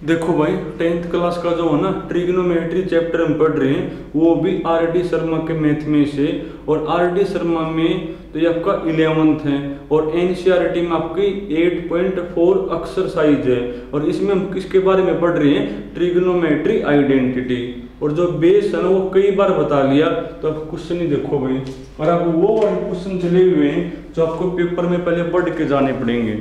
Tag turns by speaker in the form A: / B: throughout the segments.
A: देखो भाई, 10th class का जो है ना ट्रिग्नोमेट्री चैप्टर हम पढ़ रहे हैं वो भी आर डी शर्मा के मैथ में से। और आर डी शर्मा में तो ये आपका 11th है और एनसीईआरटी में आपकी 8.4 एक्सरसाइज है। और इसमें हम किसके बारे में पढ़ रहे हैं? Trigonometry identity. और जो बेस है ना वो कई बार बता लिया, तो आप क्वेश्चन ही देखो भाई। और आप वो वाले क्वेश्चन चले हुए हैं जो आपको पेपर में पहले पढ़ के जाने पड़ेंगे।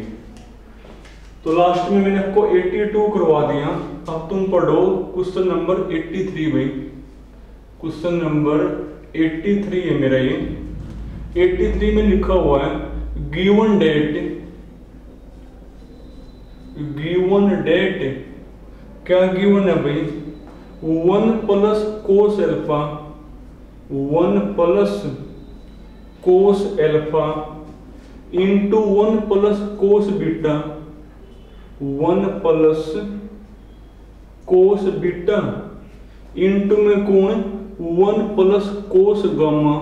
A: तो लास्ट में मैंने आपको 82 करवा दिया, अब तुम पढ़ो क्वेश्चन नंबर 83 भाई। क्वेश्चन नंबर 83 है मेरा ये। 83 में लिखा हुआ है गिवन डेट क्या गिवन है भाई? 1 plus cos alpha, 1 plus cos alpha into 1 plus cos beta, 1 plus cos beta into में कौन 1 plus cos gamma,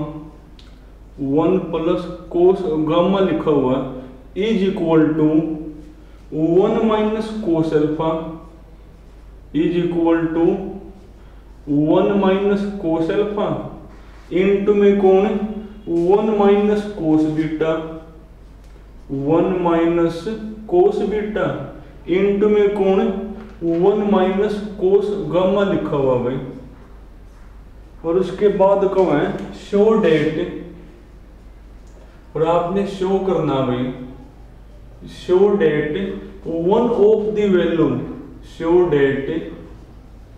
A: 1 plus cos gamma लिखा हुआ is equal to 1 minus cos alpha is equal to 1 minus cos alpha into में कौन 1 minus cos beta, 1 minus cos beta into में कौन 1 minus कोस gamma लिखा हुआ भाई। और उसके बाद कब है शो डेट, और आपने शो करना भाई, show that 1 of the value, show that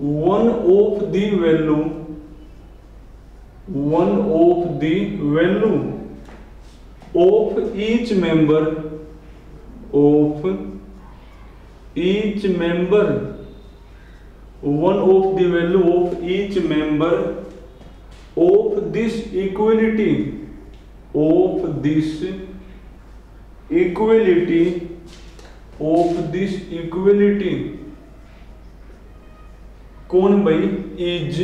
A: 1 of the value, 1 of the value of each member, of each member, 1 of the value of each member of this equality, of this equality, of this equality कौन भाई? Is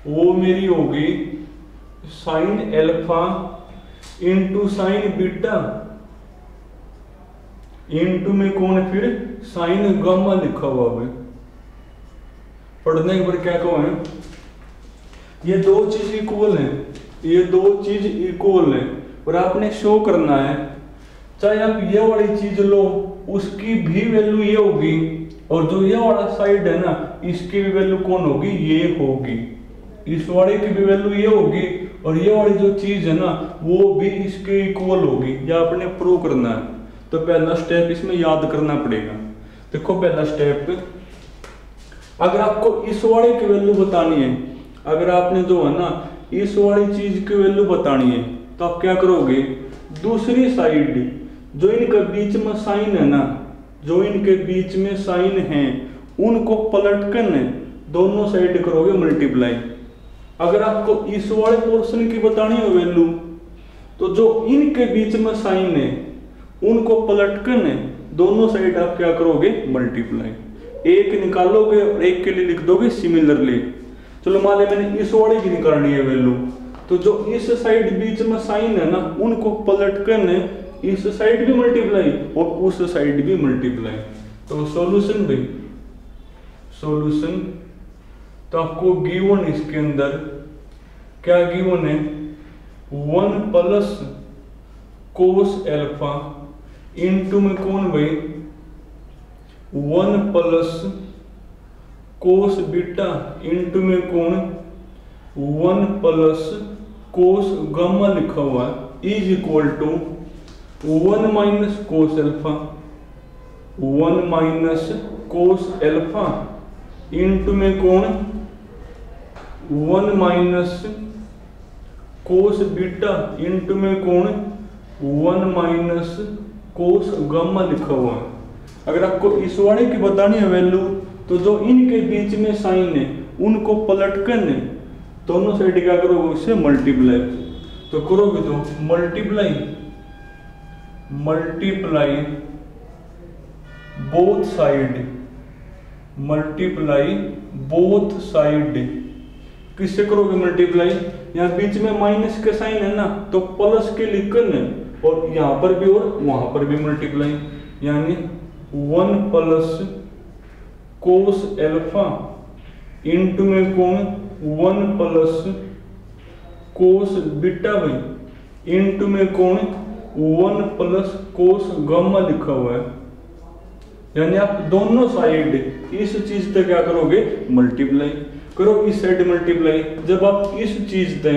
A: वो मेरी होगी sine alpha into sine beta into में कौन फिर sign gamma लिखा हुआ भाई। पढ़ने के बाद क्या कहो है, ये दो चीज इक्वल है, ये दो चीज इक्वल है और आपने शो करना है। चाहे आप ये वाली चीज लो उसकी भी वैल्यू ये होगी और जो ये वाला साइड है ना इसकी भी वैल्यू कौन होगी? ये होगी। इस वाले की भी वैल्यू ये होगी और ये वाली जो चीज है ना वो भी इसके इक्वल होगी। यह आपने प्रूव करना है। तो पहला स्टेप इसमें याद करना पड़ेगा। देखो पहला स्टेप, अगर आपको इस वाले की वैल्यू बतानी है, अगर आपने जो है ना इस वाली चीज की वैल्यू बतानी है तो आप क्या करोगे? दूसरी साइड जो इनके बीच में साइन है ना, जो इनके बीच में साइन है उनको पलट कर दोनों साइड करोगे मल्टीप्लाई। अगर आपको इस वाले पोर्शन की बतानी है वैल्यू तो जो इनके बीच में साइन है उनको पलट कर दोनों साइड आप क्या करोगे? मल्टीप्लाई। एक निकालोगे और एक के लिए लिख दोगे सिमिलरली। चलो मान ले मैंने इस वाले की निकालनी है वैल्यू, तो जो इस साइड बीच में साइन है ना उनको पलट कर इस साइड भी मल्टीप्लाई और उस साइड भी मल्टीप्लाई। तो सॉल्यूशन भाई, सॉल्यूशन तो आपको गिवन इसके अंदर क्या गिवन है? 1 प्लस कोस एल्फा इंटू में कौन भाई 1 प्लस कोस बीटा इंटू में कौन 1 प्लस कोस गामा लिखा हुआ है is equal to 1 minus cos alpha, 1 minus cos alpha into में कौन 1 माइनस कोस बीटा इंटू में कौन 1 माइनस कोस गामा लिखा हुआ है। अगर आपको इस वाले की बतानी है वैल्यू तो जो इनके बीच में साइन है उनको पलट कर दोनों साइड क्या करोगे? उससे मल्टीप्लाई। तो करोगे तो multiply, multiply both side, multiply both side किससे करोगे मल्टीप्लाई? यहाँ बीच में माइनस के साइन है ना तो प्लस के लिखकर और यहां पर भी और वहां पर भी मल्टीप्लाई, यानी 1 प्लस कोस एल्फा इंटू में कौन 1 प्लस कोस बीटा भाई इंटू में कौन 1 प्लस कोस गामा लिखा हुआ है। यानी आप दोनों साइड इस चीज से क्या करोगे मल्टीप्लाई करो, इस साइड मल्टीप्लाई। जब आप इस चीज से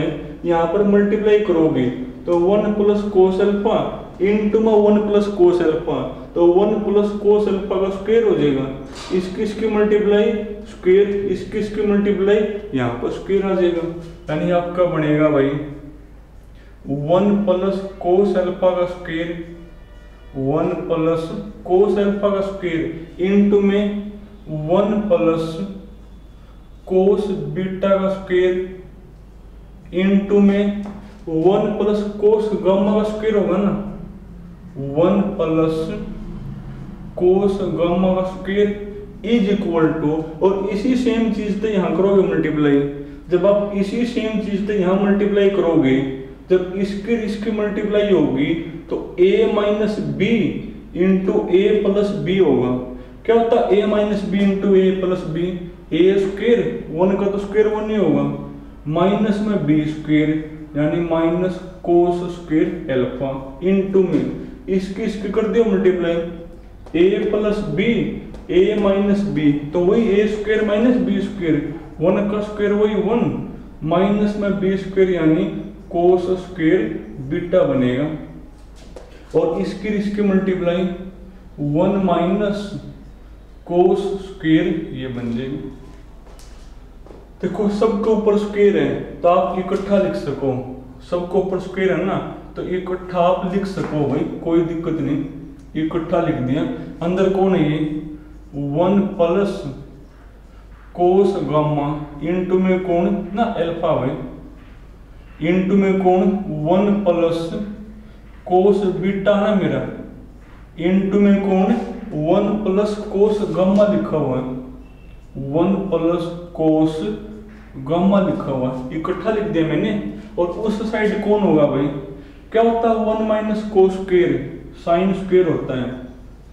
A: यहाँ पर मल्टीप्लाई करोगे तो 1 प्लस कोस अल्फा इंटू में 1 प्लस कोस अल्फा, तो 1 प्लस कोस अल्फा का स्क्वायर हो जाएगा। इसकी मल्टीप्लाई स्क्वायर, इसकी मल्टीप्लाई यहाँ पर स्क्वायर आ जाएगा। यानी आपका बनेगा भाई 1 प्लस कोस अल्फा का स्क्वायर 1 प्लस कोस अल्फा का स्क्वायर इंटू में 1 प्लस कोस बीटा का स्क्वायर इंटू में 1 प्लस कोस गामा का स्क्वायर होगा ना, 1 प्लस कोस गामा का स्क्वायर इज इक्वल टू, और इसी सेम चीज से यहां करोगे मल्टीप्लाई। जब आप इसी सेम चीज से यहां मल्टीप्लाई करोगे, जब इसकी मल्टीप्लाई होगी तो a minus B into A plus B होगा। क्या होता है a minus B into A plus B, A square 1 का तो स्क्वायर 1 ही होगा, माइनस में बी स्क्वायर यानी minus cos square alpha into में इसकी कर दियो multiply a plus B a minus B, तो वही a square minus B square, 1 का स्क्वायर वही 1 माइनस में बी स्क्वायर यानी कोस स्क्वायर बीटा बनेगा। और इसकी मल्टीप्लाई 1 माइनस कोस स्क्वायर ये बन जाएगी। देखो सबके ऊपर स्क्वायर है तो आप इकट्ठा लिख सको, सबके ऊपर स्क्वायर है ना तो इकट्ठा आप लिख सको भाई, कोई दिक्कत नहीं, इकट्ठा लिख दिया। अंदर कौन है ये 1 प्लस कोस गामा इंटू में कौन ना अल्फा भाई, इंटू में कौन 1 प्लस कोस बीटा ना मेरा, इंटू में कौन 1 प्लस कोस गामा लिखा हुआ है, 1 प्लस कोस गामा लिखा हुआ है, इकट्ठा लिख दिया मैंने। और उस साइड कौन होगा भाई, क्या होता है 1 minus cos square sine square होता है,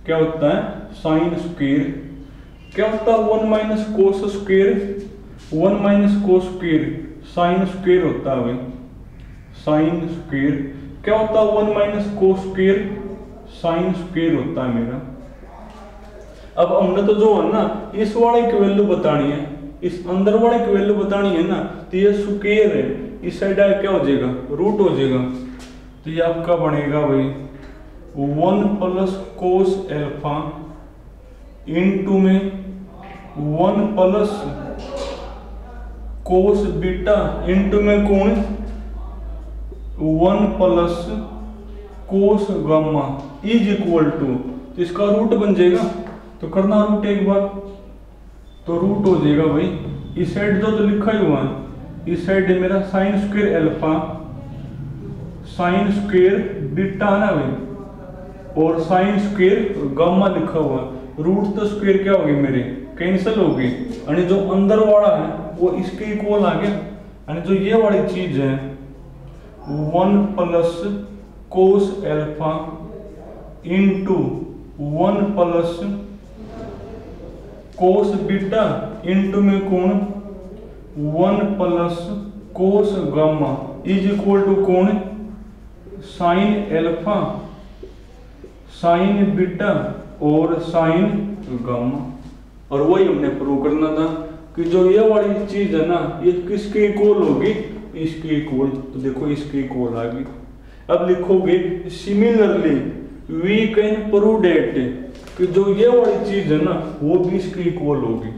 A: क्या होता है साइन स्क्वायर, क्या होता है 1 minus cos square, 1 minus cos square sine square होता है भाई, साइन स्क्वायर। क्या होता है 1 minus cos square sine square होता है मेरा। अब हमने तो जो है ना इस वाले की वैल्यू बतानी है, इस अंदर वाले की वैल्यू बतानी है ना, तो ये स्क्वायर है, इस साइड आया क्या हो जाएगा रूट हो जाएगा। तो ये आपका बनेगा भाई 1 प्लस कोस एल्फा इंटू में 1 प्लस कोस बीटा इंटू में कौन 1 plus cos gamma is equal to, इसका रूट बन जाएगा। तो करना रूट एक बार तो रूट हो जाएगा भाई, इस साइड जो तो लिखा ही हुआ है, इस साइड है मेरा sine square alpha sine square beta ना भाई, और साइन स्क्वायर गामा लिखा हुआ, रूट तो स्क्वायर क्या होगी मेरे कैंसिल होगी, यानी जो अंदर वाला है वो इसके इक्वल आ गया। यानी जो ये वाली चीज है 1 plus cos alpha into 1 plus cos beta into में कौन 1 plus cos gamma is equal to कौन साइन एल्फा साइन बीटा और साइन गामा। और वही हमने प्रूव करना था कि जो ये वाली चीज है ना ये किसके इक्वल होगी, इसके इक्वल। तो देखो इसके इक्वल आ गई। अब लिखोगे similarly we can prove that कि जो ये वाली चीज है ना वो भी इसकी इक्वल होगी।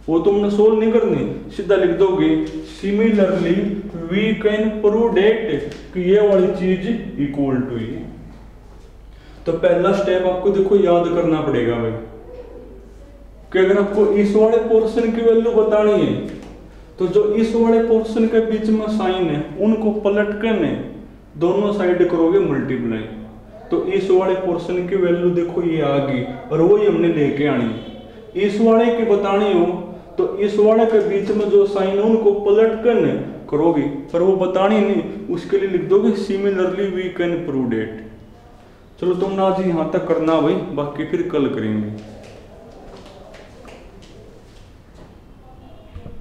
A: वो तुमने सोल्व नहीं करनी, सीधा लिख दोगे similarly we can prove that कि ये वाली चीज इक्वल टू ये। तो पहला स्टेप आपको देखो याद करना पड़ेगा भाई कि अगर आपको इस वाले पोर्शन की वैल्यू बतानी है तो जो इस वाले पोर्शन के बीच में साइन है उनको पलट कर दोनों साइड करोगे मल्टीप्लाई, तो इस वाले पोर्शन की वैल्यू देखो ये आ गई और वही हमने लेके आनी। इस वाले की बतानी हो तो इस वाले के बीच में जो साइन है उनको पलट कर करोगे, पर वो बतानी नहीं, उसके लिए लिख दोगे similarly we can prove that. चलो तुमने आज यहाँ तक करना भाई, बाकी फिर कल करेंगे।